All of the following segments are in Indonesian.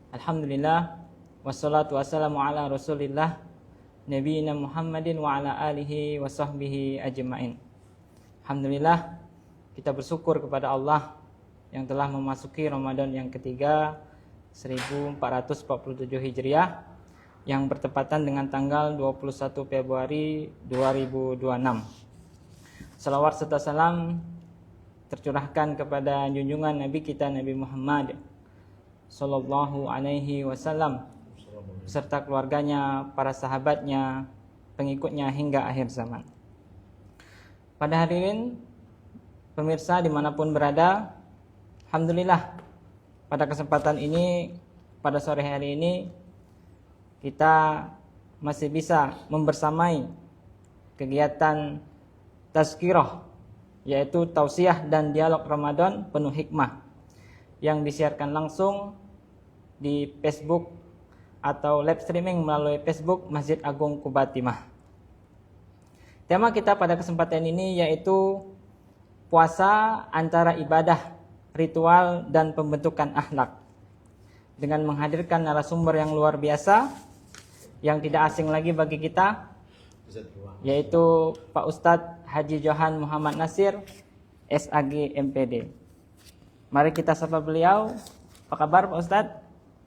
Alhamdulillah, wassalatu wassalamu ala rasulillah, nabiyina Muhammadin wa ala alihi wa sahbihi ajma'in. Alhamdulillah, kita bersyukur kepada Allah yang telah memasuki Ramadan yang ketiga 1447 Hijriah yang bertepatan dengan tanggal 21 Februari 2026. Salawat serta salam tercurahkan kepada junjungan Nabi kita Nabi Muhammad Sallallahu Alaihi Wasallam serta keluarganya, para sahabatnya, pengikutnya hingga akhir zaman. Pada hari ini, pemirsa dimanapun berada, alhamdulillah pada kesempatan ini, pada sore hari ini kita masih bisa membersamai kegiatan tazkirah, yaitu tausiah dan dialog Ramadan penuh hikmah yang disiarkan langsung di Facebook atau live streaming melalui Facebook Masjid Agung Quba Timah. Tema kita pada kesempatan ini yaitu puasa antara ibadah, ritual, dan pembentukan akhlak, dengan menghadirkan narasumber yang luar biasa yang tidak asing lagi bagi kita, yaitu Pak Ustadz Haji Johan Muhammad Nasir, SAG MPD. Mari kita sapa beliau. Apa kabar Pak Ustadz?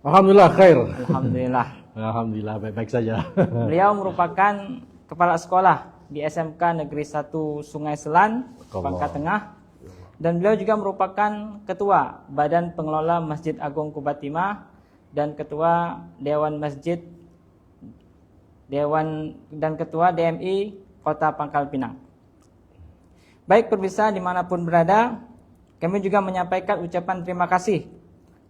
Alhamdulillah khair. Alhamdulillah. Alhamdulillah baik-baik saja. Beliau merupakan kepala sekolah di SMK Negeri 1 Sungai Selan, Bangka Tengah. Dan beliau juga merupakan ketua Badan Pengelola Masjid Agung Quba Timah dan ketua Dewan Masjid dan ketua DMI Kota Pangkal Pinang. Baik pemirsa dimanapun berada, kami juga menyampaikan ucapan terima kasih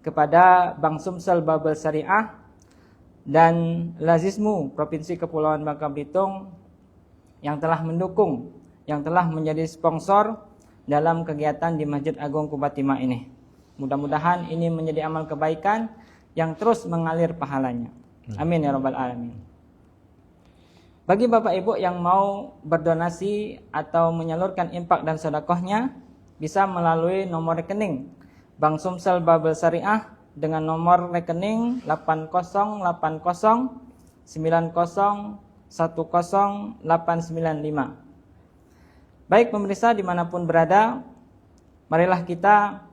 kepada Bank Sumsel Babel Syariah dan Lazismu Provinsi Kepulauan Bangka Belitung yang telah mendukung, yang telah menjadi sponsor dalam kegiatan di Masjid Agung Quba Timah ini. Mudah-mudahan ini menjadi amal kebaikan yang terus mengalir pahalanya. Amin ya rabbal alamin. Bagi Bapak Ibu yang mau berdonasi atau menyalurkan infak dan sedekahnya, bisa melalui nomor rekening Bank Sumsel Babel Syariah dengan nomor rekening 8090101895. Baik pemirsa dimanapun berada, marilah kita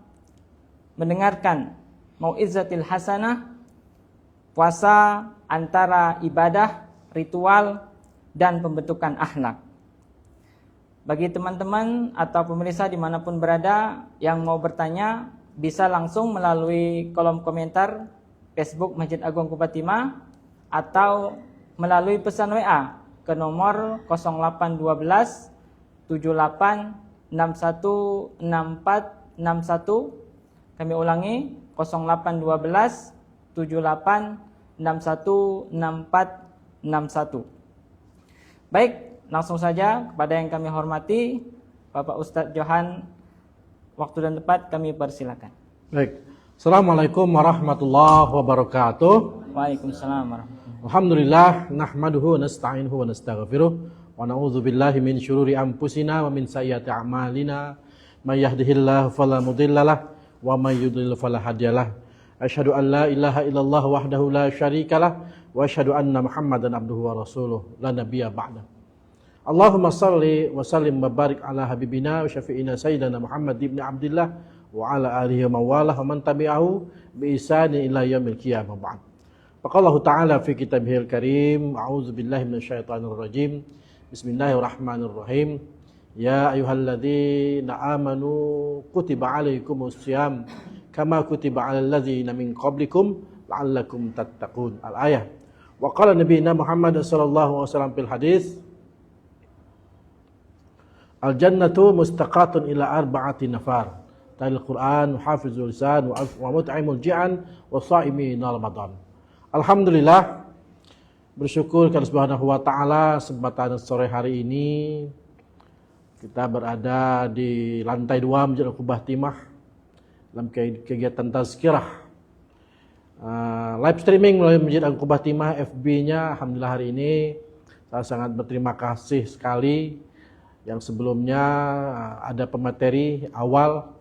mendengarkan mau'izatil hasanah, puasa antara ibadah, ritual, dan pembentukan akhlak. Bagi teman-teman atau pemirsa dimanapun berada yang mau bertanya, bisa langsung melalui kolom komentar Facebook Masjid Agung Quba Timah atau melalui pesan WA ke nomor 0812 78 61 64 61. Kami ulangi 0812 78 61 64 61. Baik, langsung saja kepada yang kami hormati Bapak Ustadz Johan, waktu dan tempat kami persilakan. Baik. Assalamualaikum warahmatullahi wabarakatuh. Waalaikumsalam warahmatullahi wabarakatuh. Alhamdulillah nahmaduhu wa nasta'inuhu wa nastaghfiruh wa na'udzu billahi min syururi anfusina wa min sayyiati a'malina. May yahdihillahu fala mudhillalah wa may yudlil fala hadiyalah. Asyhadu an la ilaha illallah wahdahu la syarikalah wa asyhadu anna Muhammadan abduhu wa rasuluh la nabiyya ba'da. Allahumma salli wa sallim wa barik ala habibina wa syafi'ina sayyidina Muhammad ibn Abdillah wa ala alihi wa mawalah wa man tabi'ahu bi ihsanin ila yaumil qiyamah ba'd. Faqala ta'ala fi kitabihil karim, a'udzu billahi minasyaitonir rajim. Bismillahirrahmanirrahim. Ya ayyuhalladzina amanu kutiba alaikumus syiyam kama kutiba alal ladzina min qablikum la'allakum tattaqun. Al-ayah. Wa qala nabiyina Muhammad sallallahu alaihi wasallam fil hadis, al-jannatu mustaqatun ila arba'ati nafar. Talil Quran, hafizul lisan, wa mut'imul ji'an, wa sha'imin Ramadan. Alhamdulillah, bersyukur kepada Subhanahu wa taala kesempatan sore hari ini kita berada di lantai 2 Masjid Quba Timah dalam kegiatan tazkirah. Live streaming melalui Masjid Quba Timah FB-nya. Alhamdulillah hari ini saya sangat berterima kasih sekali. Yang sebelumnya ada pemateri awal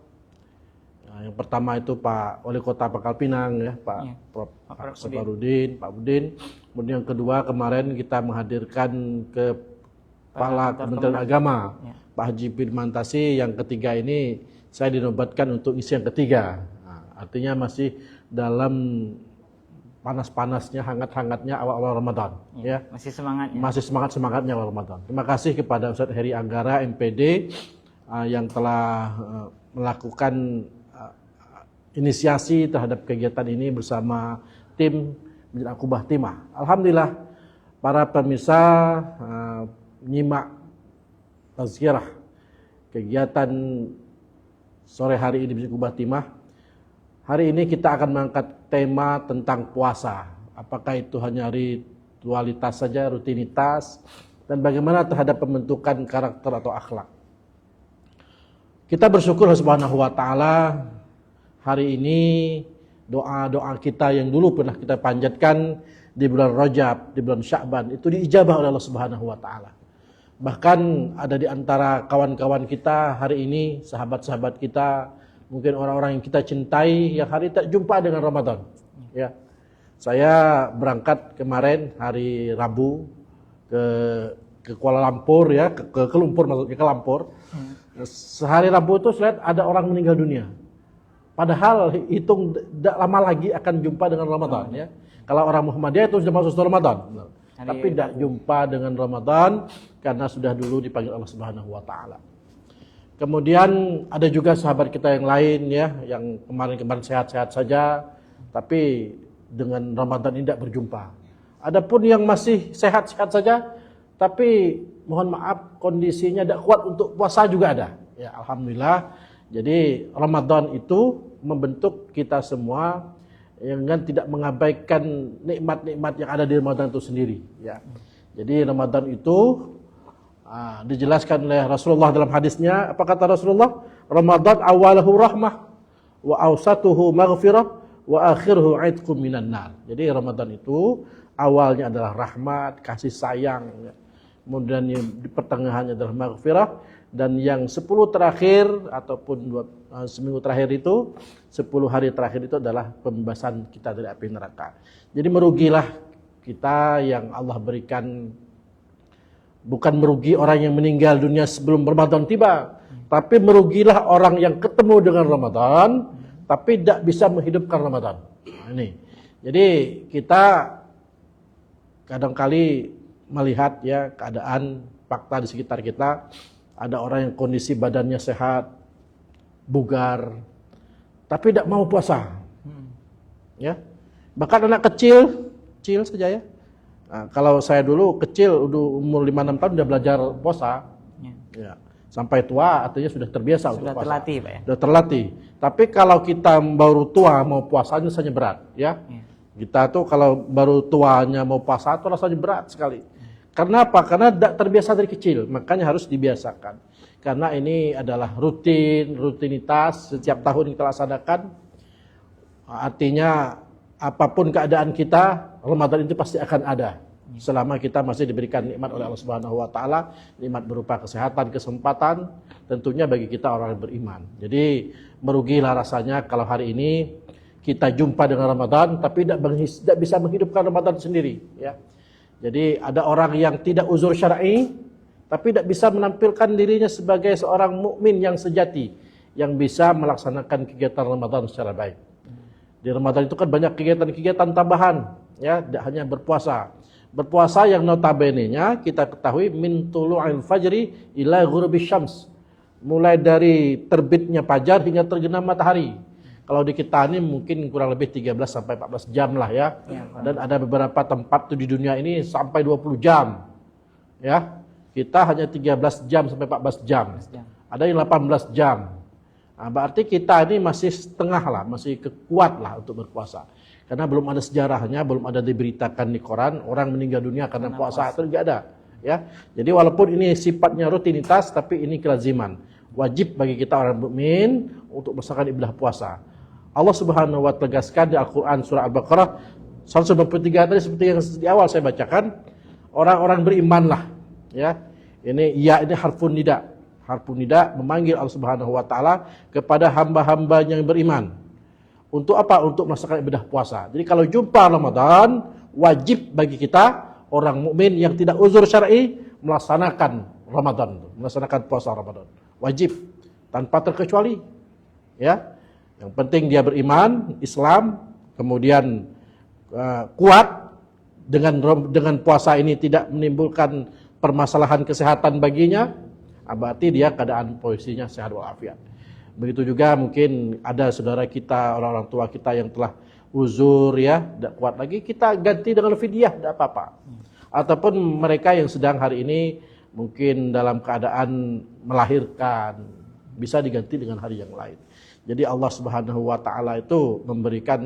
Yang pertama itu Pak Wali Kota Pangkal Pinang ya, Pak Ya. Prof. Pak Safarudin, Pak Budin. Kemudian yang kedua kemarin kita menghadirkan Kepala Kementerian Agama, Ya. Pak Haji Firmantasi. Yang ketiga ini saya dinobatkan untuk isi yang ketiga. Nah, artinya masih dalam panas-panasnya, hangat-hangatnya awal-awal Ramadan. Ya. Masih semangatnya. Masih semangat-semangatnya awal Ramadan. Terima kasih kepada Ustadz Heri Anggara, MPD, yang telah melakukan inisiasi terhadap kegiatan ini bersama tim Masjid Al-Qubah Timah. Alhamdulillah, para pemirsa menyimak tazkirah kegiatan sore hari ini di Masjid Al-Qubah Timah. Hari ini kita akan mengangkat tema tentang puasa. Apakah itu hanya ritualitas saja, rutinitas, dan bagaimana terhadap pembentukan karakter atau akhlak. Kita bersyukur Subhanahu wa taala, hari ini doa-doa kita yang dulu pernah kita panjatkan di bulan Rajab, di bulan Sya'ban, itu diijabah oleh Allah Subhanahu wa taala. Bahkan ada di antara kawan-kawan kita hari ini, sahabat-sahabat kita, mungkin orang-orang yang kita cintai yang hari tak jumpa dengan Ramadan. Ya. Saya berangkat kemarin hari Rabu ke Kuala Lumpur ya, ke Lumpur maksudnya, ke Lampur. Sehari Rabu itu saya lihat ada orang meninggal dunia. Padahal hitung tidak lama lagi akan jumpa dengan Ramadan ya. Kalau orang Muhammadiyah itu sudah masuk Ramadan. Tapi tidak jumpa dengan Ramadan karena sudah dulu dipanggil Allah Subhanahu wa taala. Kemudian ada juga sahabat kita yang lain ya, yang kemarin-kemarin sehat-sehat saja, tapi dengan Ramadan ini tidak berjumpa. Adapun yang masih sehat-sehat saja, tapi mohon maaf kondisinya tidak kuat untuk puasa juga ada. Ya, alhamdulillah. Jadi Ramadan itu membentuk kita semua dengan tidak mengabaikan nikmat-nikmat yang ada di Ramadan itu sendiri. Ya. Jadi Ramadan itu dijelaskan oleh Rasulullah dalam hadisnya. Apa kata Rasulullah? Ramadan awalahu rahmah, wa awsatuhu maghfirah, wa akhiruhu 'itqum minan nar. Jadi Ramadan itu awalnya adalah rahmat, kasih sayang. Kemudian di pertengahannya adalah maghfirah, dan yang 10 terakhir ataupun seminggu terakhir itu, 10 hari terakhir itu adalah pembebasan kita dari api neraka. Jadi merugilah kita yang Allah berikan, bukan merugi orang yang meninggal dunia sebelum Ramadan tiba, tapi merugilah orang yang ketemu dengan Ramadan tapi tidak bisa menghidupkan Ramadan. Nah, ini. Jadi kita kadangkali melihat ya keadaan fakta di sekitar kita, ada orang yang kondisi badannya sehat, bugar, tapi tidak mau puasa. Ya. Bahkan anak kecil saja ya. Nah, kalau saya dulu kecil, udah umur 5-6 tahun udah belajar puasa. Ya. Sampai tua artinya sudah terbiasa untuk puasa. Sudah terlatih, Pak ya. Sudah terlatih. Tapi kalau kita baru tua mau puasanya rasanya berat, ya. Kita tuh kalau baru tuanya mau puasa itu rasanya berat sekali. Karena apa? Karena tidak terbiasa dari kecil, makanya harus dibiasakan. Karena ini adalah rutinitas setiap tahun kita laksanakan. Artinya apapun keadaan kita, Ramadan itu pasti akan ada. Selama kita masih diberikan nikmat oleh Allah Subhanahu wa taala, nikmat berupa kesehatan, kesempatan, tentunya bagi kita orang yang beriman. Jadi merugilah rasanya kalau hari ini kita jumpa dengan Ramadan tapi tidak bisa menghidupkan Ramadan sendiri, ya. Jadi ada orang yang tidak uzur syar'i tapi tidak bisa menampilkan dirinya sebagai seorang mukmin yang sejati yang bisa melaksanakan kegiatan Ramadan secara baik. Di Ramadan itu kan banyak kegiatan-kegiatan tambahan, ya, tidak hanya berpuasa. Berpuasa yang notabene-nya kita ketahui min tulu'il fajri ila ghurubisy syams. Mulai dari terbitnya fajar hingga tergenam matahari. Kalau di kita ini mungkin kurang lebih 13 sampai 14 jam lah ya. Dan ada beberapa tempat tuh di dunia ini sampai 20 jam. Ya. Kita hanya 13 jam sampai 14 jam. Ada yang 18 jam. Nah, berarti kita ini masih setengah lah, masih kuat lah untuk berpuasa. Karena belum ada sejarahnya, belum ada diberitakan di koran orang meninggal dunia karena puasa itu enggak ada, ya. Jadi walaupun ini sifatnya rutinitas tapi ini kelaziman. Wajib bagi kita orang mukmin untuk melaksanakan ibadah puasa. Allah Subhanahu wa taala tegaskan di Al-Qur'an surah Al-Baqarah 193 tadi seperti yang di awal saya bacakan, orang-orang berimanlah, ya. Ini harfun nida. harfun nida memanggil Allah Subhanahu wa taala kepada hamba-hambanya yang beriman. Untuk apa? Untuk melaksanakan ibadah puasa. Jadi kalau jumpa Ramadan, wajib bagi kita orang mukmin yang tidak uzur syar'i melaksanakan Ramadan, melaksanakan puasa Ramadan. Wajib tanpa terkecuali. Ya. Yang penting dia beriman, Islam, kemudian kuat dengan puasa ini tidak menimbulkan permasalahan kesehatan baginya, berarti dia keadaan posisinya sehat walafiat. Begitu juga mungkin ada saudara kita, orang-orang tua kita yang telah uzur ya, tidak kuat lagi, kita ganti dengan fidyah, tidak apa-apa. Ataupun mereka yang sedang hari ini mungkin dalam keadaan melahirkan, bisa diganti dengan hari yang lain. Jadi Allah Subhanahu wa taala itu memberikan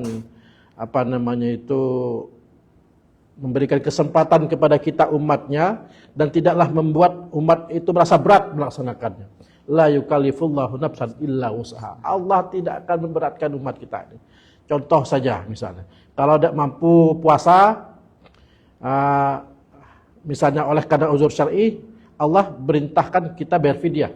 memberikan kesempatan kepada kita umatnya dan tidaklah membuat umat itu merasa berat melaksanakannya. La yukallifullahu nafsan illa wus'aha. Allah tidak akan memberatkan umat kita ini. Contoh saja misalnya, kalau tidak mampu puasa, misalnya oleh karena uzur syar'i, Allah perintahkan kita bayar fidyah.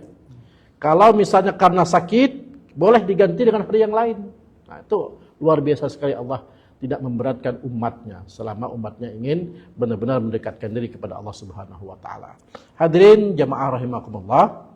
Kalau misalnya karena sakit, boleh diganti dengan hari yang lain. Nah, itu luar biasa sekali Allah tidak memberatkan umatnya selama umatnya ingin benar-benar mendekatkan diri kepada Allah Subhanahu wa taala. Hadirin jamaah rahimakumullah.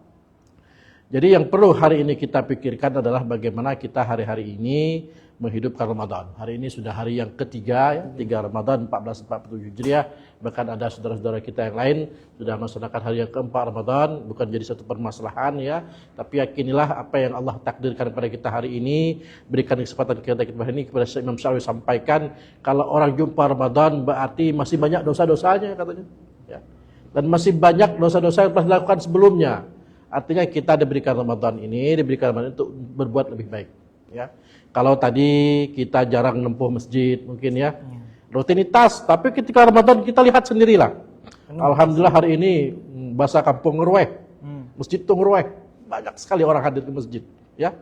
Jadi yang perlu hari ini kita pikirkan adalah bagaimana kita hari-hari ini menghidupkan Ramadan. Hari ini sudah hari yang ketiga ya, 3 Ramadan 1447 Hijriah. Bahkan ada saudara-saudara kita yang lain sudah melaksanakan hari yang keempat Ramadan, bukan jadi satu permasalahan ya, tapi yakinilah apa yang Allah takdirkan kepada kita hari ini, berikan kesempatan kita hari ini kepada Imam Syafi'i sampaikan, kalau orang jumpa Ramadan berarti masih banyak dosa-dosanya katanya ya. Dan masih banyak dosa-dosa yang telah dilakukan sebelumnya. Artinya kita diberikan Ramadan untuk berbuat lebih baik ya. Kalau tadi kita jarang nempuh masjid mungkin ya, rutinitas, tapi ketika Ramadan kita lihat sendirilah. Alhamdulillah hari ini bahasa kampung ngerueh, masjid itu ngerueh, banyak sekali orang hadir ke masjid ya.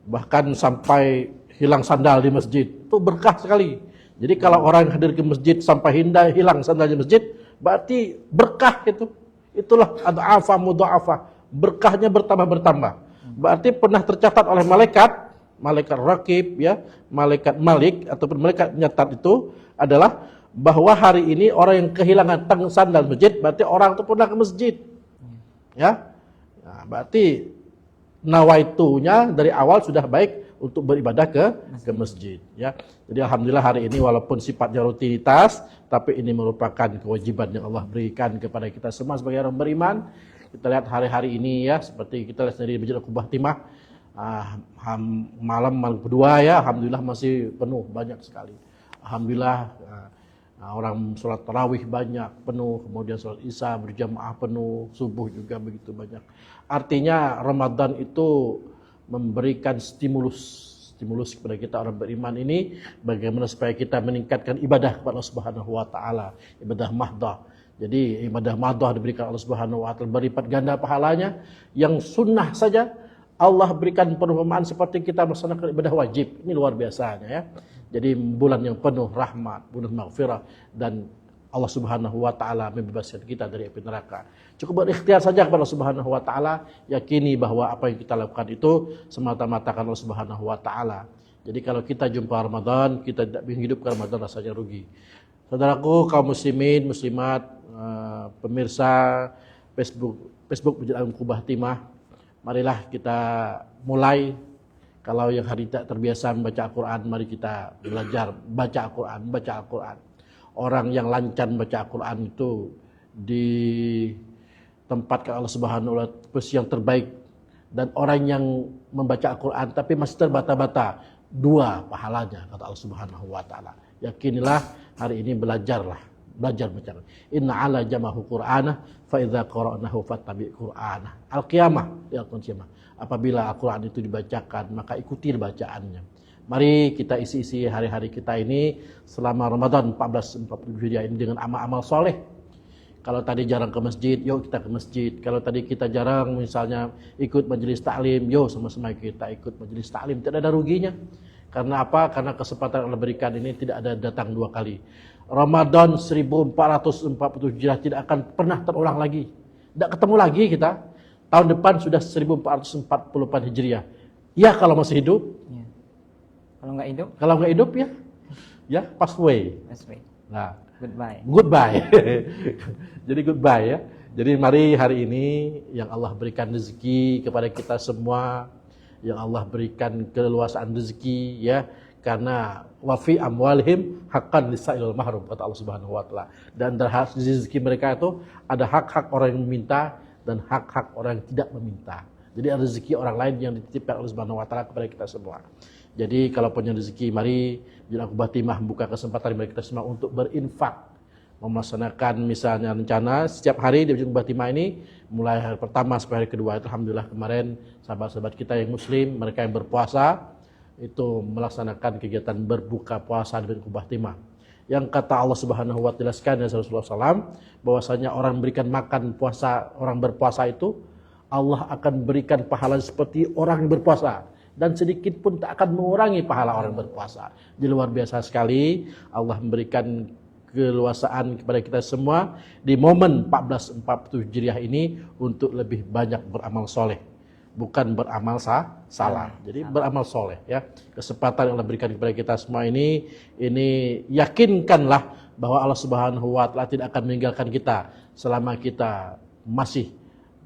Bahkan sampai hilang sandal di masjid, itu berkah sekali. Jadi kalau orang hadir ke masjid sampai hilang sandal di masjid, berarti berkah itu. Itulah ad'afa mudha'afa, berkahnya bertambah-bertambah. Berarti pernah tercatat oleh malaikat rakib ya, malaikat malik ataupun malaikat nyatat itu adalah bahwa hari ini orang yang kehilangan sandal masjid, berarti orang itu pernah ke masjid. Ya. Nah, berarti nawaitunya dari awal sudah baik untuk beribadah ke masjid ya. Jadi alhamdulillah hari ini walaupun sifatnya rutinitas, tapi ini merupakan kewajiban yang Allah berikan kepada kita semua sebagai orang beriman. Kita lihat hari-hari ini ya, seperti kita lihat sendiri Masjid Al-Qubbah Timah, malam kedua ya, alhamdulillah masih penuh, banyak sekali. Alhamdulillah orang sholat tarawih banyak penuh, kemudian sholat isya berjamaah penuh, subuh juga begitu banyak. Artinya Ramadan itu memberikan stimulus kepada kita orang beriman ini, bagaimana supaya kita meningkatkan ibadah kepada Allah Subhanahu wa taala, ibadah mahdah. Jadi ibadah mahdah diberikan Allah Subhanahu wa taala berlipat ganda pahalanya. Yang sunnah saja Allah berikan perumpamaan seperti kita melaksanakan ibadah wajib. Ini luar biasanya ya. Jadi bulan yang penuh rahmat, penuh maghfirah, dan Allah Subhanahu wa taala membebaskan kita dari api neraka. Cukup berikhtiar saja kepada Allah Subhanahu wa taala, yakini bahwa apa yang kita lakukan itu semata-mata karena Allah Subhanahu wa taala. Jadi kalau kita jumpa Ramadan, kita tidak menghidupkan Ramadan, rasanya rugi. Saudaraku kaum muslimin, muslimat, pemirsa Facebook Masjid Al-Qubbah Timah, marilah kita mulai. Kalau yang hari tidak terbiasa membaca Al-Quran, mari kita belajar baca Al-Quran. Orang yang lancar baca Al-Quran itu ditempatkan Allah Subhanahu wa taala posisi yang terbaik. Dan orang yang membaca Al-Quran tapi masih terbata-bata, 2 pahalanya kata Allah Subhanahu wa taala. Yakinilah hari ini belajar baca. Inna ala jamahu Qur'ana fa idza qara'nahu fattabi' Qur'ana. Al-qiyamah, ya qiyamah. Apabila Al-Qur'an itu dibacakan, maka ikuti bacaannya. Mari kita isi hari-hari kita ini selama Ramadan 1447 Hijriah ini dengan amal-amal soleh. Kalau tadi jarang ke masjid, yuk kita ke masjid. Kalau tadi kita jarang misalnya ikut majelis taklim, yuk sama-sama kita ikut majelis taklim. Tidak ada ruginya. Karena apa? Karena kesempatan yang Allah berikan ini tidak ada datang 2 kali. Ramadan 1447 Hijriah tidak akan pernah terulang lagi. Tidak ketemu lagi kita. Tahun depan sudah 1444 Hijriah. Ya kalau masih hidup. Ya. Kalau nggak hidup? Kalau nggak hidup ya pass away. Nah, goodbye. Jadi goodbye ya. Jadi mari hari ini yang Allah berikan rezeki kepada kita semua, yang Allah berikan keleluasaan rezeki ya, karena wa fi amwalihim haqqan lisailil mahrum kata Allah Subhanahu wa taala. Dan dari rezeki mereka itu ada hak-hak orang yang meminta dan hak-hak orang yang tidak meminta. Jadi ada rezeki orang lain yang dititipkan Allah Subhanahu wa taala kepada kita semua. Jadi kalau punya rezeki, mari Masjid Aqobah Timah membuka kesempatan bagi kita semua untuk berinfak. Melaksanakan misalnya rencana setiap hari di Masjid Aqobah Timah ini, mulai hari pertama sampai hari kedua, itu alhamdulillah kemarin sahabat-sahabat kita yang muslim, mereka yang berpuasa, itu melaksanakan kegiatan berbuka puasa di Masjid Aqobah Timah. Yang kata Allah Subhanahu wa taala jelaskan dari Rasulullah SAW, bahwasanya orang memberikan makan puasa, orang berpuasa itu, Allah akan berikan pahala seperti orang yang berpuasa. Dan sedikit pun tak akan mengurangi pahala orang berpuasa. Jadi luar biasa sekali Allah memberikan keleluasaan kepada kita semua di momen 1447 Hijriah ini untuk lebih banyak beramal soleh, bukan beramal salah. Jadi beramal soleh ya. Kesempatan yang Allah berikan kepada kita semua ini yakinkanlah bahwa Allah Subhanahu wa taala tidak akan meninggalkan kita selama kita masih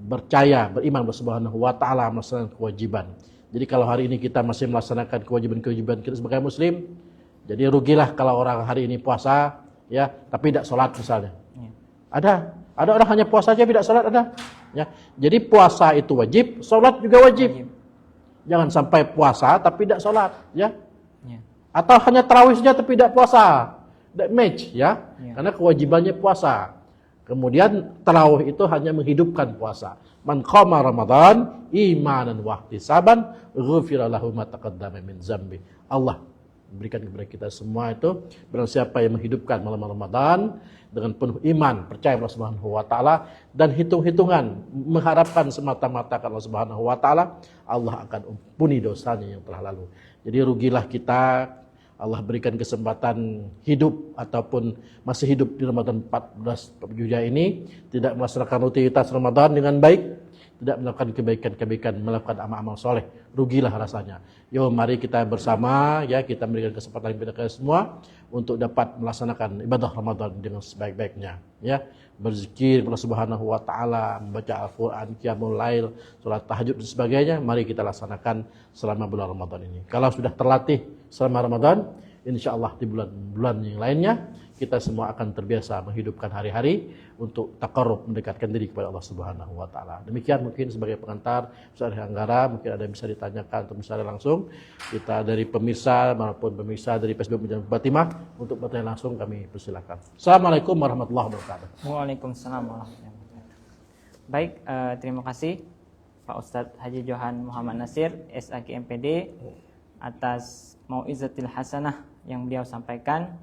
percaya, beriman kepada Subhanahu wa taala, melaksanakan kewajiban. Jadi kalau hari ini kita masih melaksanakan kewajiban-kewajiban kita sebagai muslim, jadi rugilah kalau orang hari ini puasa ya, tapi tidak sholat misalnya. Ada orang hanya puasa aja tidak sholat ada. Ya, jadi puasa itu wajib, sholat juga wajib. Jangan sampai puasa tapi tidak sholat, ya. Atau hanya tarawih saja tapi tidak puasa, tidak match, ya. Karena kewajibannya puasa. Kemudian tarawih itu hanya menghidupkan puasa. Man qama Ramadan imanan wa ihtisaban ghufira lahu ma taqaddama min zambi. Allah berikan kepada kita semua itu, barang siapa yang menghidupkan malam Ramadan dengan penuh iman, percaya kepada Allah Subhanahu wa taala dan hitung-hitungan mengharapkan semata-mata kepada Allah Subhanahu wa taala, Allah akan ampuni dosanya yang telah lalu. Jadi rugilah kita, Allah berikan kesempatan hidup ataupun masih hidup di Ramadan 1447 ini, tidak melaksanakan rutinitas Ramadan dengan baik, tidak melakukan kebaikan-kebaikan, melakukan amal-amal soleh, rugilah rasanya. Yo, mari kita bersama, ya, kita memberikan kesempatan kepada kita semua untuk dapat melaksanakan ibadah Ramadan dengan sebaik-baiknya, ya. Berzikir kepada Subhanahu wa taala, membaca Al-Qur'an, qiyamul lail, salat tahajud dan sebagainya, mari kita laksanakan selama bulan Ramadan ini. Kalau sudah terlatih selama Ramadan, insyaallah di bulan-bulan yang lainnya kita semua akan terbiasa menghidupkan hari-hari untuk taqarrub, mendekatkan diri kepada Allah Subhanahu wa taala. Demikian mungkin sebagai pengantar, Ustaz Anggara, mungkin ada yang bisa ditanyakan atau misalnya langsung kita dari pemirsa maupun pemirsa dari Facebook Masjid Aqobah Timah untuk bertanya langsung, kami persilakan. Assalamualaikum warahmatullahi wabarakatuh. Waalaikumsalam warahmatullahi wabarakatuh. Baik, terima kasih Pak Ustadz Haji Johan Muhammad Nasir, SAG MPD, atas mau'izatil hasanah yang beliau sampaikan.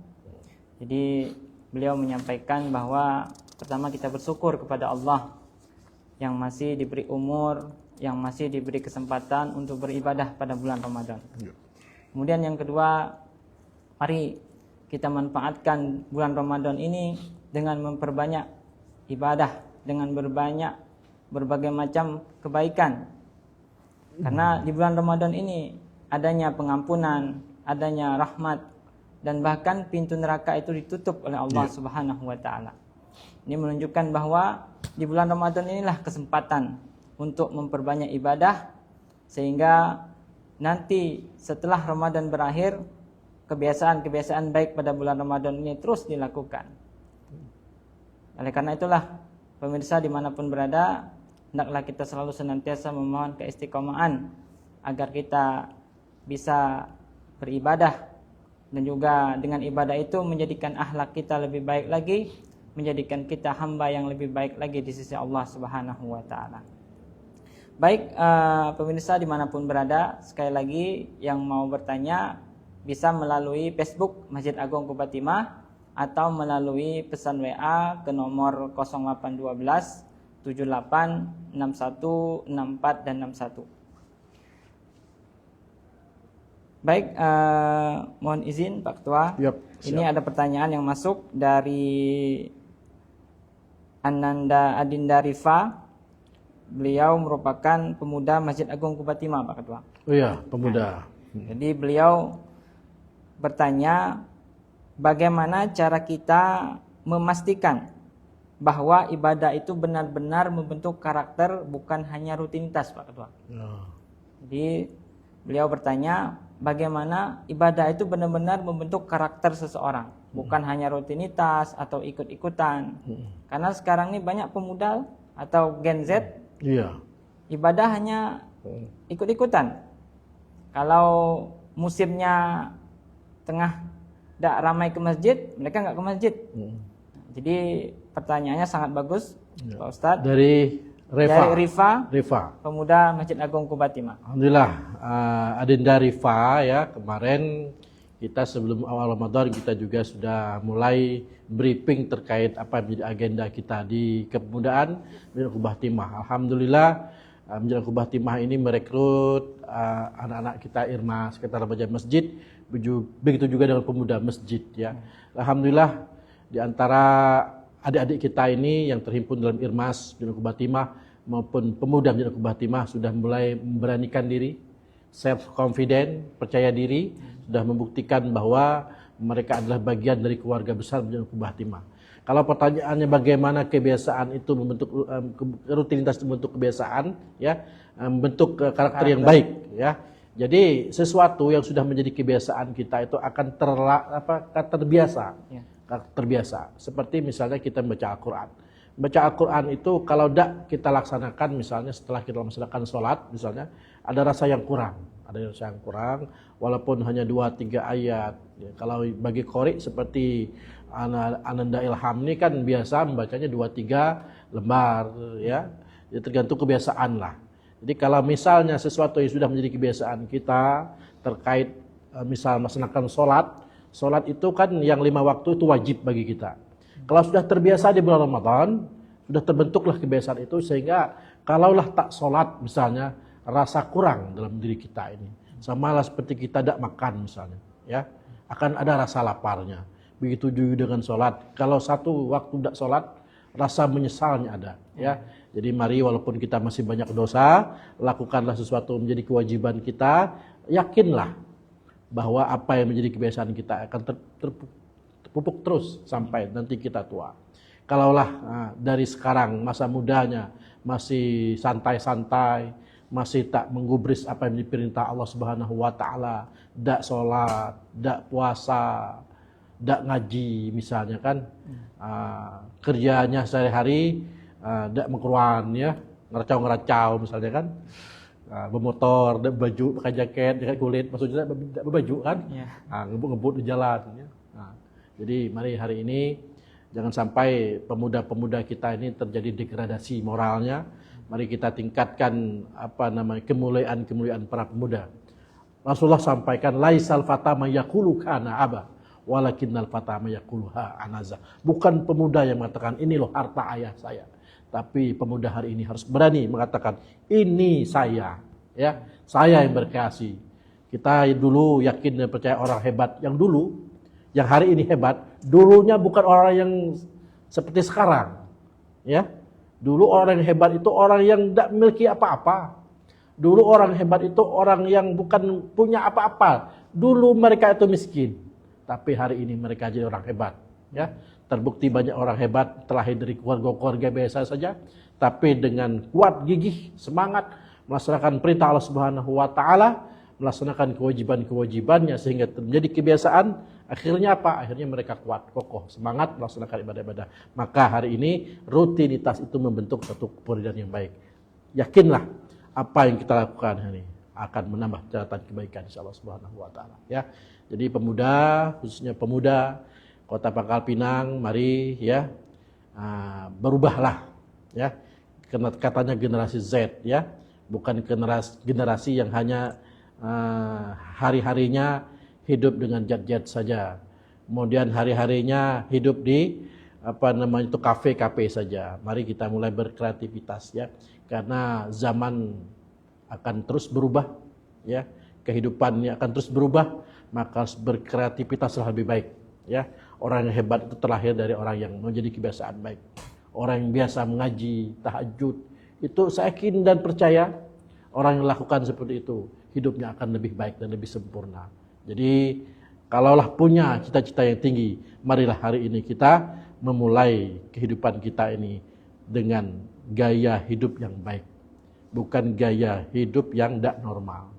Jadi beliau menyampaikan bahwa pertama kita bersyukur kepada Allah yang masih diberi umur, yang masih diberi kesempatan untuk beribadah pada bulan Ramadan. Kemudian yang kedua, mari kita manfaatkan bulan Ramadan ini dengan memperbanyak ibadah, dengan berbagai macam kebaikan. Karena di bulan Ramadan ini adanya pengampunan, adanya rahmat, dan bahkan pintu neraka itu ditutup oleh Allah Subhanahu wa taala. Ini menunjukkan bahwa di bulan Ramadan inilah kesempatan untuk memperbanyak ibadah, sehingga nanti setelah Ramadan berakhir, kebiasaan-kebiasaan baik pada bulan Ramadan ini terus dilakukan. Oleh karena itulah, pemirsa dimanapun berada, hendaklah kita selalu senantiasa memohon keistiqomahan agar kita bisa beribadah, dan juga dengan ibadah itu menjadikan akhlak kita lebih baik lagi, menjadikan kita hamba yang lebih baik lagi di sisi Allah Subhanahu wa taala. Baik, pemirsa dimanapun berada, sekali lagi yang mau bertanya bisa melalui Facebook Masjid Agung Aqobah Timah atau melalui pesan WA ke nomor 0812 78 61 64 dan 61. Baik, mohon izin Pak Ketua. Ini ada pertanyaan yang masuk dari Ananda Adinda Rifa. beliau merupakan pemuda Masjid Agung Kuba Timah, Pak Ketua. Oh iya, pemuda. Jadi beliau bertanya bagaimana cara kita memastikan bahwa ibadah itu benar-benar membentuk karakter, bukan hanya rutinitas, Pak Ketua. Oh. Jadi beliau bertanya bagaimana ibadah itu benar-benar membentuk karakter seseorang, bukan hanya rutinitas atau ikut-ikutan. Karena sekarang ini banyak pemuda atau Gen Z Iya. ibadah hanya ikut-ikutan. Kalau musimnya tengah tidak ramai ke masjid, mereka nggak ke masjid. Jadi pertanyaannya sangat bagus, Pak Ustadz. Dari Dari Rifa. pemuda Masjid Agung Kuba Timah. Alhamdulillah, Adinda Rifa ya, kemarin kita sebelum awal Ramadan kita juga sudah mulai briefing terkait apa yang menjadi agenda kita di kepemudaan Masjid Kuba Timah. Alhamdulillah, Masjid Kuba Timah ini merekrut anak-anak kita Irma, sekitar remaja masjid, begitu juga dengan pemuda masjid ya. Alhamdulillah, di antara adik-adik kita ini yang terhimpun dalam Irmas Masjid Kuba Timah maupun pemuda Masjid Kuba Timah sudah mulai memberanikan diri, self confident, percaya diri, sudah membuktikan bahwa mereka adalah bagian dari keluarga besar Masjid Kuba Timah. Kalau pertanyaannya bagaimana kebiasaan itu membentuk rutinitas membentuk kebiasaan ya, membentuk karakter yang baik ya. Jadi sesuatu yang sudah menjadi kebiasaan kita itu akan terbiasa. Ya. Terbiasa. Seperti misalnya kita membaca Al-Quran. Baca Al-Quran itu kalau tidak kita laksanakan, misalnya setelah kita melaksanakan sholat, misalnya ada rasa yang kurang. Ada rasa yang kurang, walaupun hanya 2-3 ayat. Ya, kalau bagi qori seperti Ananda Ilham ini kan biasa membacanya 2-3 lembar. Ya, tergantung kebiasaan lah. Jadi kalau misalnya sesuatu yang sudah menjadi kebiasaan kita terkait misal melaksanakan sholat itu kan yang 5 waktu itu wajib bagi kita. Kalau sudah terbiasa di bulan Ramadan, sudah terbentuklah kebiasaan itu sehingga kalaulah tak sholat misalnya rasa kurang dalam diri kita ini. Sama lah seperti kita tidak makan misalnya, ya akan ada rasa laparnya. Begitu juga dengan sholat. Kalau satu waktu tidak sholat, rasa menyesalnya ada. Ya, jadi mari walaupun kita masih banyak dosa, lakukanlah sesuatu menjadi kewajiban kita. Yakinlah bahwa apa yang menjadi kebiasaan kita akan terpupuk terus sampai nanti kita tua. Kalaulah dari sekarang masa mudanya masih santai-santai, masih tak menggubris apa yang diperintah Allah Subhanahu wa taala, dak sholat, dak puasa, dak ngaji misalnya kan, kerjanya sehari-hari dak mengkeruan ya, ngeracau-ngeracau misalnya kan. Bermotor, baju, pakai jaket, kulit, maksudnya berbaju kan, ngebut-ngebut di jalan. Ya. Jadi mari hari ini jangan sampai pemuda-pemuda kita ini terjadi degradasi moralnya. Mari kita tingkatkan kemuliaan para pemuda. Rasulullah sampaikan laisal fata mayaqulu kana aba walakinnal fata mayaquluha anaza. Bukan pemuda yang mengatakan ini loh harta ayah saya. Tapi pemuda hari ini harus berani mengatakan ini saya, ya saya yang berkreasi. Kita dulu yakin dan percaya orang hebat yang dulu, yang hari ini hebat, dulunya bukan orang yang seperti sekarang, ya. Dulu orang yang hebat itu orang yang tidak memiliki apa-apa. Dulu orang hebat itu orang yang bukan punya apa-apa. Dulu mereka itu miskin, tapi hari ini mereka jadi orang hebat, ya. Terbukti banyak orang hebat terlahir dari keluarga-keluarga biasa saja, tapi dengan kuat gigih, semangat melaksanakan perintah Allah Subhanahu wa taala, melaksanakan kewajiban-kewajibannya sehingga menjadi kebiasaan, akhirnya apa? Akhirnya mereka kuat, kokoh, semangat melaksanakan ibadah-ibadah. Maka hari ini rutinitas itu membentuk satu kepribadian yang baik. Yakinlah apa yang kita lakukan hari ini akan menambah catatan kebaikan insyaallah Subhanahu wa taala, ya. Jadi pemuda, khususnya pemuda Kota Pangkal Pinang, mari ya berubahlah ya. Katanya generasi Z ya, bukan generasi yang hanya hari-harinya hidup dengan jet-jet saja. Kemudian hari-harinya hidup di kafe-kafe saja. Mari kita mulai berkreativitas ya. Karena zaman akan terus berubah ya. Kehidupannya akan terus berubah, maka harus berkreativitas lebih baik ya. Orang yang hebat itu terlahir dari orang yang menjadi kebiasaan baik. Orang yang biasa mengaji, tahajud, Itu saya yakin dan percaya orang yang lakukan seperti itu hidupnya akan lebih baik dan lebih sempurna. Jadi kalaulah punya cita-cita yang tinggi, marilah hari ini kita memulai kehidupan kita ini dengan gaya hidup yang baik, bukan gaya hidup yang tidak normal.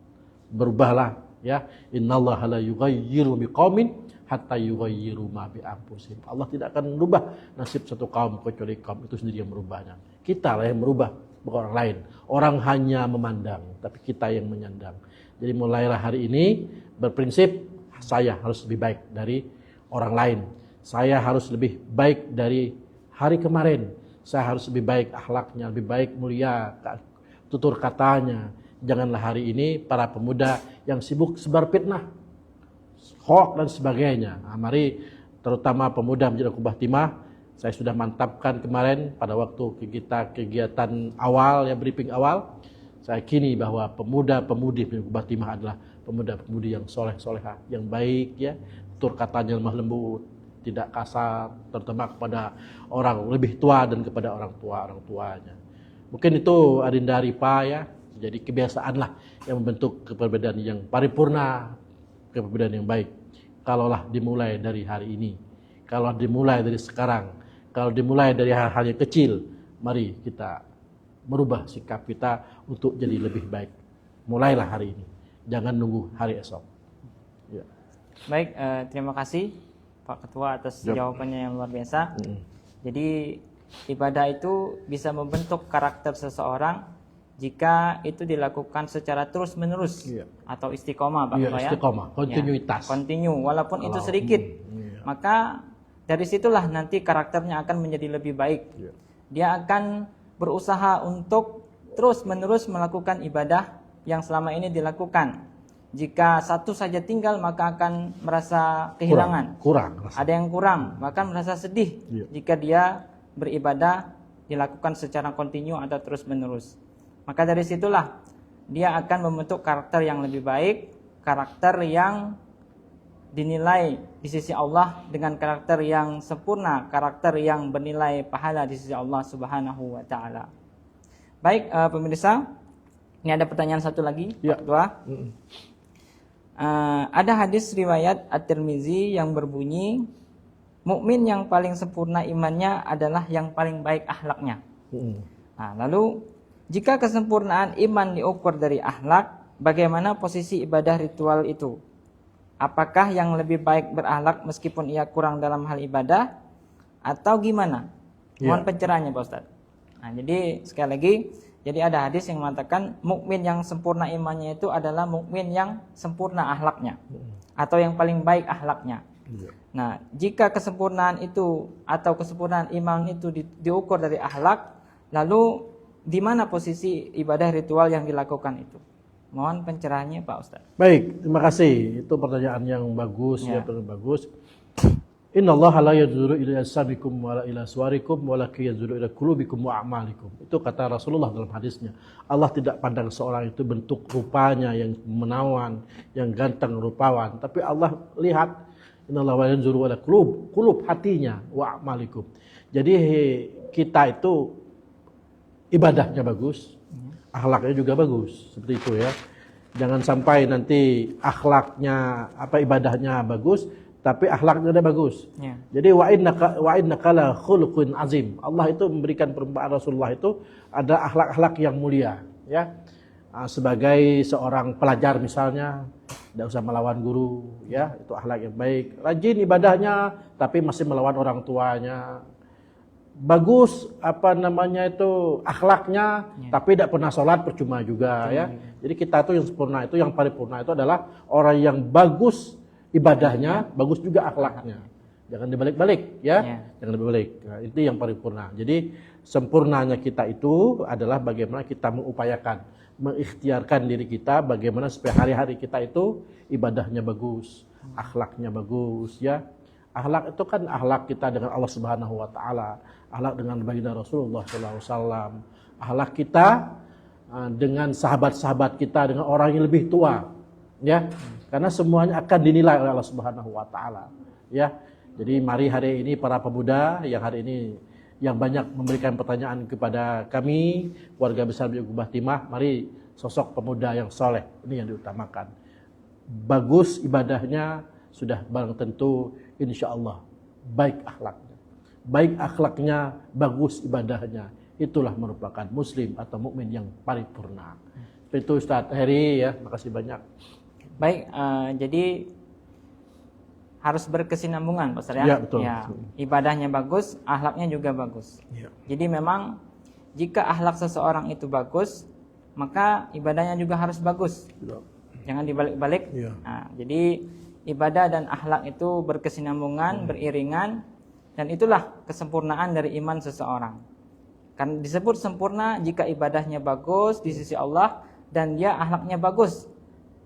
Berubahlah ya. Innallaha la yughayyiru biqaumin hatta yughayyiru ma bi anfusihim. Allah tidak akan merubah nasib satu kaum kecuali kaum itu sendiri yang merubahnya. Kita lah yang merubah, bukan orang lain. Orang hanya memandang, tapi kita yang menyandang. Jadi mulailah hari ini berprinsip saya harus lebih baik dari orang lain. Saya harus lebih baik dari hari kemarin. Saya harus lebih baik akhlaknya, lebih baik mulia tutur katanya. Janganlah hari ini para pemuda yang sibuk sebar fitnah, hoax dan sebagainya. Nah, mari terutama pemuda Masjid Al-Qubah Timah, saya sudah mantapkan kemarin pada waktu kita kegiatan awal, ya briefing awal. Saya yakini bahwa pemuda-pemudi Masjid Al-Qubah Timah adalah pemuda-pemudi yang soleh-soleha, yang baik ya, tutur katanya lemah lembut, tidak kasar, terutama kepada orang lebih tua dan kepada orang tuanya. Mungkin itu Adinda Rifa ya. Jadi kebiasaanlah yang membentuk keperbedaan yang paripurna, keperbedaan yang baik. Kalaulah dimulai dari hari ini, kalau dimulai dari sekarang, kalau dimulai dari hal-hal yang kecil, mari kita merubah sikap kita untuk jadi lebih baik. Mulailah hari ini, jangan nunggu hari esok. Ya. Baik, terima kasih Pak Ketua atas jawabannya yang luar biasa. Jadi ibadah itu bisa membentuk karakter seseorang jika itu dilakukan secara terus-menerus atau istiqomah, Pak Ketua ya. Istiqomah, kontinuitas. Ya, kontinu, walaupun itu sedikit. Maka dari situlah nanti karakternya akan menjadi lebih baik. Dia akan berusaha untuk terus-menerus melakukan ibadah yang selama ini dilakukan. Jika satu saja tinggal maka akan merasa kehilangan. Kurang. Ada yang kurang, bahkan merasa sedih jika dia beribadah dilakukan secara kontinu atau terus-menerus. Maka dari situlah dia akan membentuk karakter yang lebih baik, karakter yang dinilai di sisi Allah dengan karakter yang sempurna, karakter yang bernilai pahala di sisi Allah Subhanahu wa taala. Baik, pemirsa, ini ada pertanyaan satu lagi, Pak Ketua. Ada hadis riwayat At-Tirmizi yang berbunyi, mukmin yang paling sempurna imannya adalah yang paling baik akhlaknya. Nah, lalu jika kesempurnaan iman diukur dari akhlak, bagaimana posisi ibadah ritual itu? Apakah yang lebih baik berakhlak meskipun ia kurang dalam hal ibadah, atau gimana? Mohon pencerahannya, Pak Ustadz. Nah, jadi sekali lagi, jadi ada hadis yang mengatakan mukmin yang sempurna imannya itu adalah mukmin yang sempurna akhlaknya, atau yang paling baik akhlaknya. Nah, jika kesempurnaan itu atau kesempurnaan iman itu diukur dari akhlak, lalu di mana posisi ibadah ritual yang dilakukan itu? Mohon pencerahannya, Pak Ustaz. Baik, terima kasih. Itu pertanyaan yang bagus, ya, bagus. Innallaha la yanzuru ila ajsamikum wa la ila suwarikum walakin yanzuru ila qulubikum wa a'malikum. Itu kata Rasulullah dalam hadisnya. Allah tidak pandang seorang itu bentuk rupanya yang menawan, yang ganteng rupawan, tapi Allah lihat innallaha la yanzuru ila qulub hatinya wa a'malikum. Jadi kita itu ibadahnya bagus, akhlaknya juga bagus, seperti itu ya. Jangan sampai nanti akhlaknya ibadahnya bagus, tapi akhlaknya udah bagus. Jadi wa innaka la khuluqun azim. Allah itu memberikan perumpamaan Rasulullah itu ada akhlak-akhlak yang mulia, ya. Sebagai seorang pelajar misalnya, tidak usah melawan guru, ya, itu akhlak yang baik. Rajin ibadahnya, tapi masih melawan orang tuanya. Bagus akhlaknya, tapi tidak pernah sholat percuma juga, ya. Jadi kita tuh yang sempurna itu, yang paripurna itu adalah orang yang bagus ibadahnya, bagus juga akhlaknya. Jangan dibalik-balik, ya. Jangan dibalik. Nah, itu yang paripurna. Jadi sempurnanya kita itu adalah bagaimana kita mengupayakan, mengikhtiarkan diri kita bagaimana supaya hari-hari kita itu ibadahnya bagus, akhlaknya bagus, ya. Akhlak itu kan akhlak kita dengan Allah Subhanahu wa taala, akhlak dengan baginda Rasulullah sallallahu alaihi wasallam, akhlak kita dengan sahabat-sahabat kita, dengan orang yang lebih tua, ya. Karena semuanya akan dinilai oleh Allah Subhanahu wa taala, ya. Jadi mari hari ini para pemuda yang hari ini yang banyak memberikan pertanyaan kepada kami, keluarga besar Masjid Agung Timah. Mari sosok pemuda yang soleh, ini yang diutamakan. Bagus ibadahnya, sudah barang tentu insya Allah baik akhlaknya. Baik akhlaknya, bagus ibadahnya. Itulah merupakan muslim atau mukmin yang paripurna. Itu Ustaz Heri ya, makasih banyak. Baik, jadi harus berkesinambungan Pak Ustaz ya. Ya, betul, Ya, betul. ibadahnya bagus, akhlaknya juga bagus. Ya. Jadi memang jika akhlak seseorang itu bagus, maka ibadahnya juga harus bagus. Jangan dibalik-balik. Ya. Nah, jadi ibadah dan akhlak itu berkesinambungan, beriringan, dan itulah kesempurnaan dari iman seseorang. Kan disebut sempurna jika ibadahnya bagus di sisi Allah dan dia akhlaknya bagus.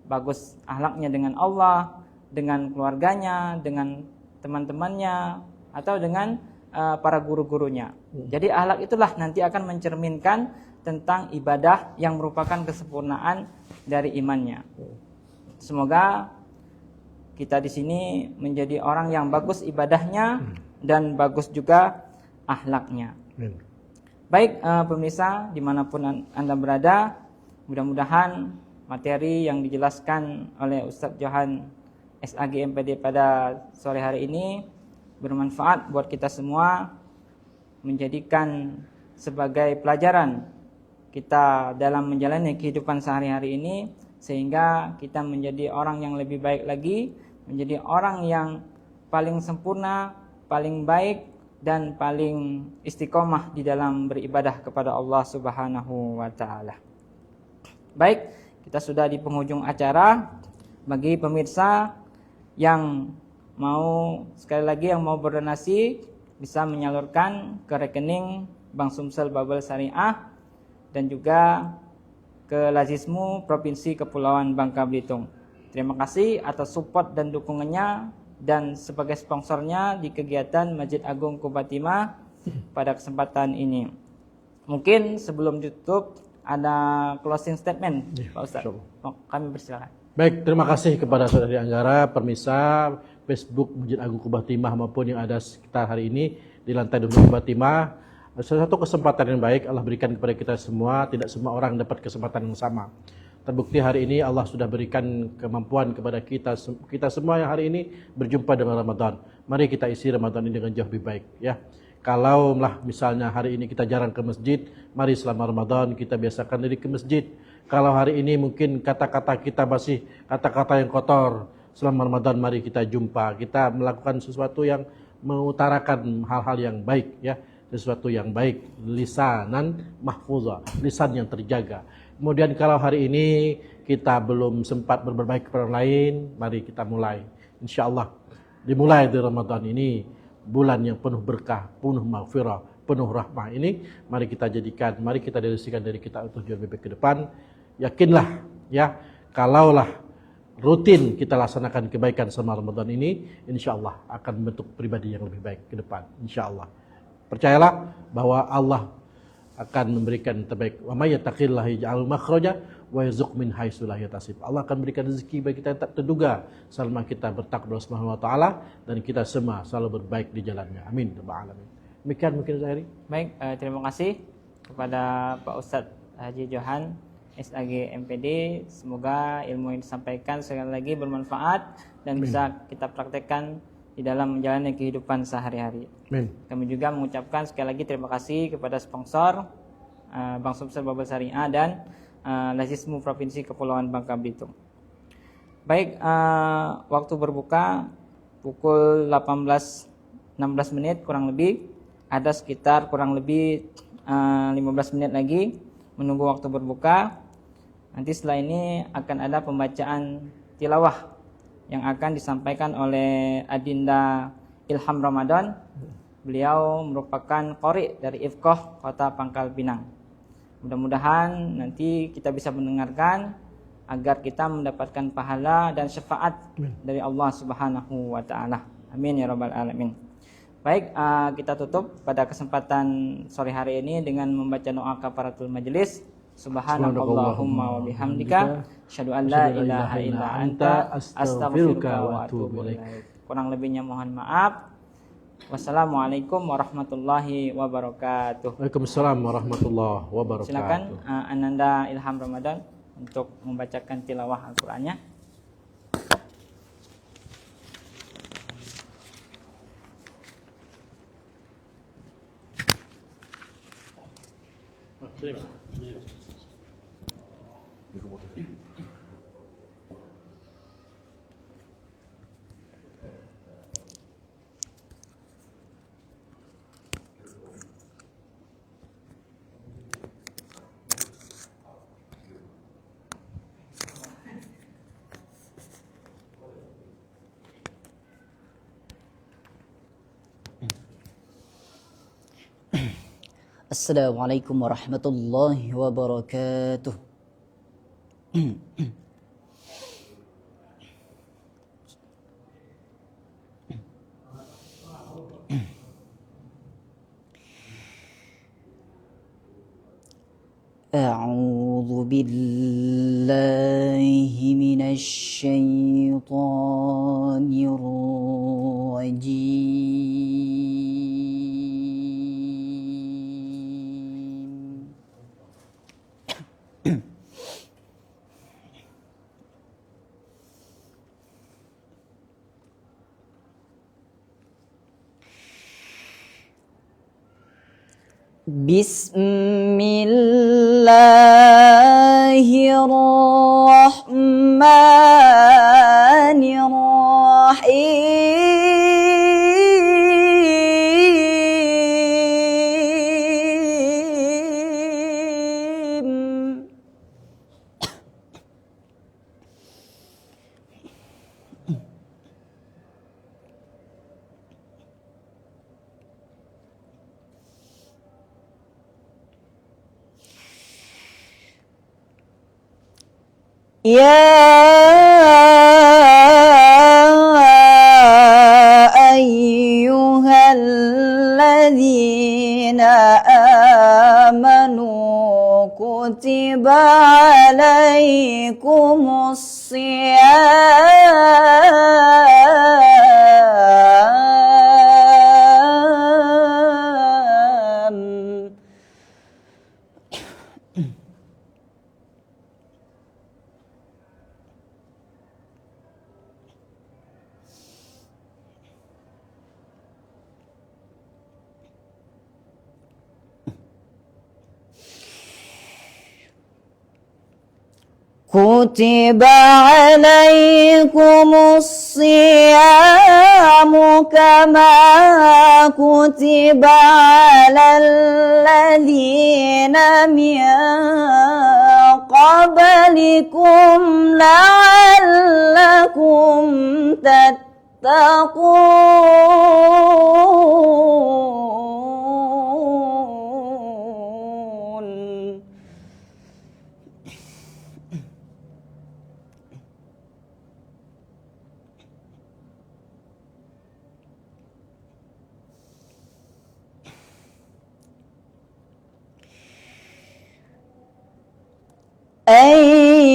Bagus akhlaknya dengan Allah, dengan keluarganya, dengan teman-temannya, atau dengan para guru-gurunya. Jadi akhlak itulah nanti akan mencerminkan tentang ibadah yang merupakan kesempurnaan dari imannya. Semoga kita di sini menjadi orang yang bagus ibadahnya dan bagus juga akhlaknya. Baik pemirsa dimanapun Anda berada, mudah-mudahan materi yang dijelaskan oleh Ustadz Johan SAG MPD pada sore hari ini bermanfaat buat kita semua, menjadikan sebagai pelajaran kita dalam menjalani kehidupan sehari-hari ini, sehingga kita menjadi orang yang lebih baik lagi, menjadi orang yang paling sempurna, paling baik, dan paling istiqomah di dalam beribadah kepada Allah Subhanahu wa Ta'ala. Baik, kita sudah di penghujung acara. Bagi pemirsa yang mau, sekali lagi yang mau berdonasi, bisa menyalurkan ke rekening Bank Sumsel Babel Syariah dan juga ke Lazismu Provinsi Kepulauan Bangka Belitung. Terima kasih atas support dan dukungannya, dan sebagai sponsornya di kegiatan Masjid Agung Quba Timah pada kesempatan ini. Mungkin sebelum ditutup ada closing statement, Pak Ustaz. Kami persilakan. Baik, terima kasih kepada Saudari Anggara, permisa Facebook Masjid Agung Quba Timah maupun yang ada sekitar hari ini di lantai 2 Quba Timah. Salah satu kesempatan yang baik Allah berikan kepada kita semua. Tidak semua orang dapat kesempatan yang sama. Terbukti hari ini Allah sudah berikan kemampuan kepada kita semua yang hari ini berjumpa dengan Ramadan. Mari kita isi Ramadan ini dengan jauh lebih baik ya. Kalau misalnya hari ini kita jarang ke masjid, mari selama Ramadan kita biasakan diri ke masjid. Kalau hari ini mungkin kata-kata kita masih kata-kata yang kotor, selama Ramadan mari kita jumpa. Kita melakukan sesuatu yang mengutarakan hal-hal yang baik ya. Sesuatu yang baik, lisanan mahfuzah, lisan yang terjaga. Kemudian kalau hari ini kita belum sempat berbaik kepada orang lain, mari kita mulai. Insya Allah dimulai dari Ramadan ini, bulan yang penuh berkah, penuh maghfirah, penuh rahmah ini, mari kita jadikan, mari kita dedikasikan diri kita untuk jauh lebih baik ke depan. Yakinlah ya, kalaulah rutin kita laksanakan kebaikan selama Ramadan ini, insya Allah akan membentuk pribadi yang lebih baik ke depan. Insya Allah. Percayalah bahwa Allah akan memberikan yang terbaik. Wa may yattaqillaha yaj'al makhraja wa yarzuq min haitsu la yahtasib. Allah akan berikan rezeki bagi kita yang tak terduga selama kita bertakwa Subhanahu wa taala dan kita semua selalu berbaik di jalannya. Amin ya rabbal alamin. Demikian mungkin Zahiri. Baik, terima kasih kepada Pak Ustadz Haji Johan SAG MPD. Semoga ilmu yang disampaikan sekali lagi bermanfaat dan bisa kita praktekkan di dalam menjalani kehidupan sehari-hari. Amin. Kami juga mengucapkan sekali lagi terima kasih kepada sponsor Bank Sumsel Babel Syariah dan Lazismu Provinsi Kepulauan Bangka Belitung. Baik, waktu berbuka pukul 18.16 menit kurang lebih. Ada sekitar kurang lebih 15 menit lagi menunggu waktu berbuka. Nanti setelah ini akan ada pembacaan tilawah yang akan disampaikan oleh Adinda Ilham Ramadan. Beliau merupakan qori dari Ifqoh Kota Pangkal Pinang. Mudah-mudahan nanti kita bisa mendengarkan agar kita mendapatkan pahala dan syafaat dari Allah Subhanahu wa taala. Amin ya rabbal alamin. Baik, kita tutup pada kesempatan sore hari ini dengan membaca doa kafaratul majelis. Subhanakallahumma wa bihamdika asyhadu an la ilaha illa anta astaghfiruka wa atubu ilaik. Kurang lebihnya mohon maaf. Wassalamualaikum warahmatullahi wabarakatuh. Waalaikumsalam warahmatullahi wabarakatuh. Silakan Ananda Ilham Ramadan untuk membacakan tilawah Al-Qur'annya. Assalamualaikum warahmatullahi wabarakatuh. أعوذ بالله من الشيطان الرجيم. بسم الله الرحمن الرحيم. يا أيها الذين آمنوا كتب عليكم الصيام كتب عليكم الصيام كما كتب على الذين من قبلكم لعلكم تتقون.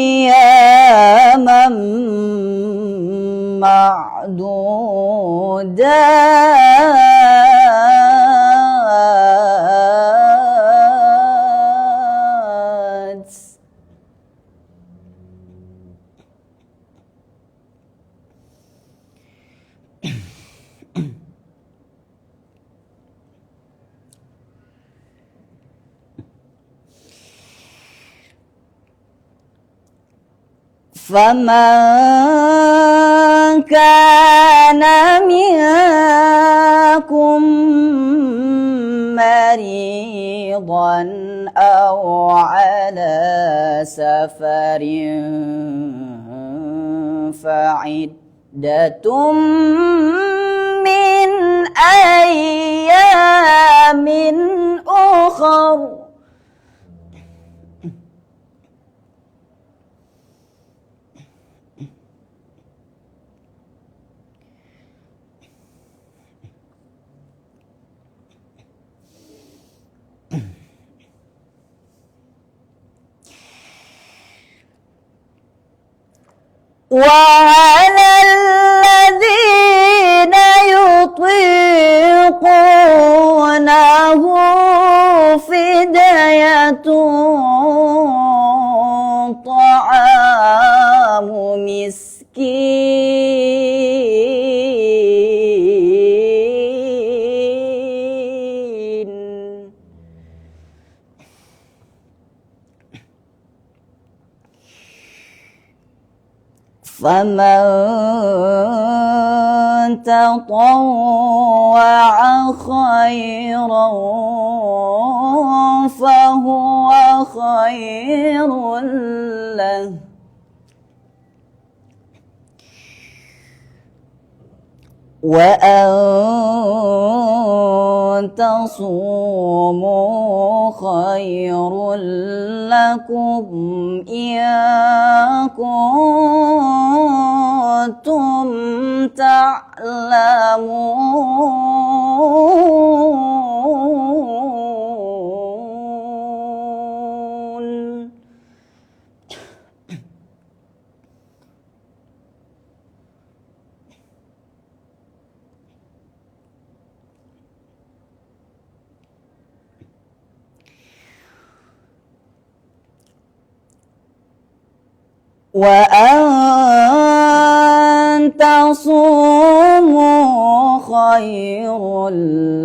أياما معدودات. فمن كان منكم مريضا أو على سفر فعدة من أيام أخر. وعلى الذين يطيقونه تطيقونه فدية طعام مسكين فمن تطوع خيرا فهو خير له وأن تصوموا خير لكم إن كنتم تعلمون وأن تصوموا خير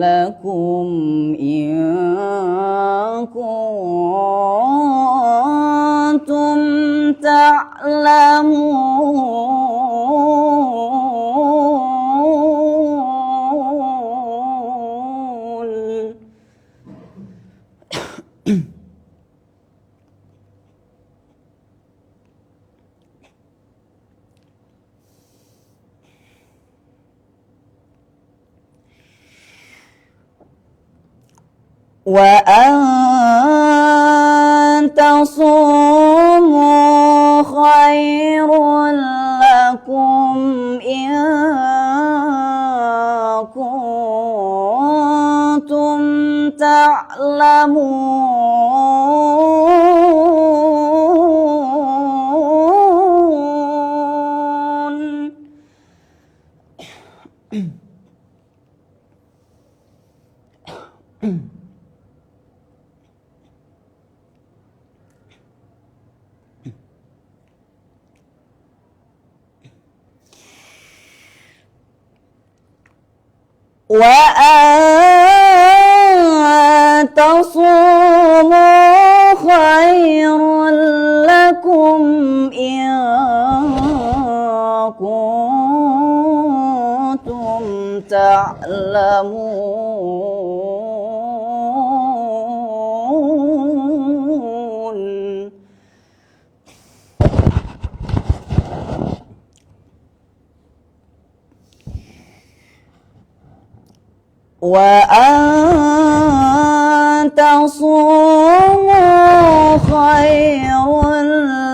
لكم إن كنتم تعلمون وأن تصوموا خير لكم إن كنتم تعلمون وأن تصوموا خير لكم إن كنتم تعلمون وأن تصوموا خير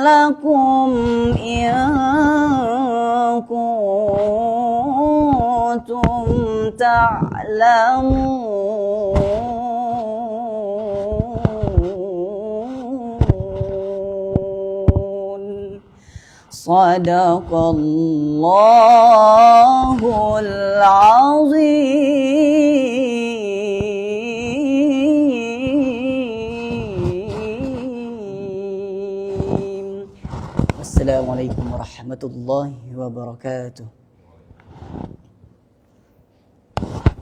لكم إن كنتم تعلمون صدق الله العظيم. Assalamualaikum warahmatullahi wabarakatuh.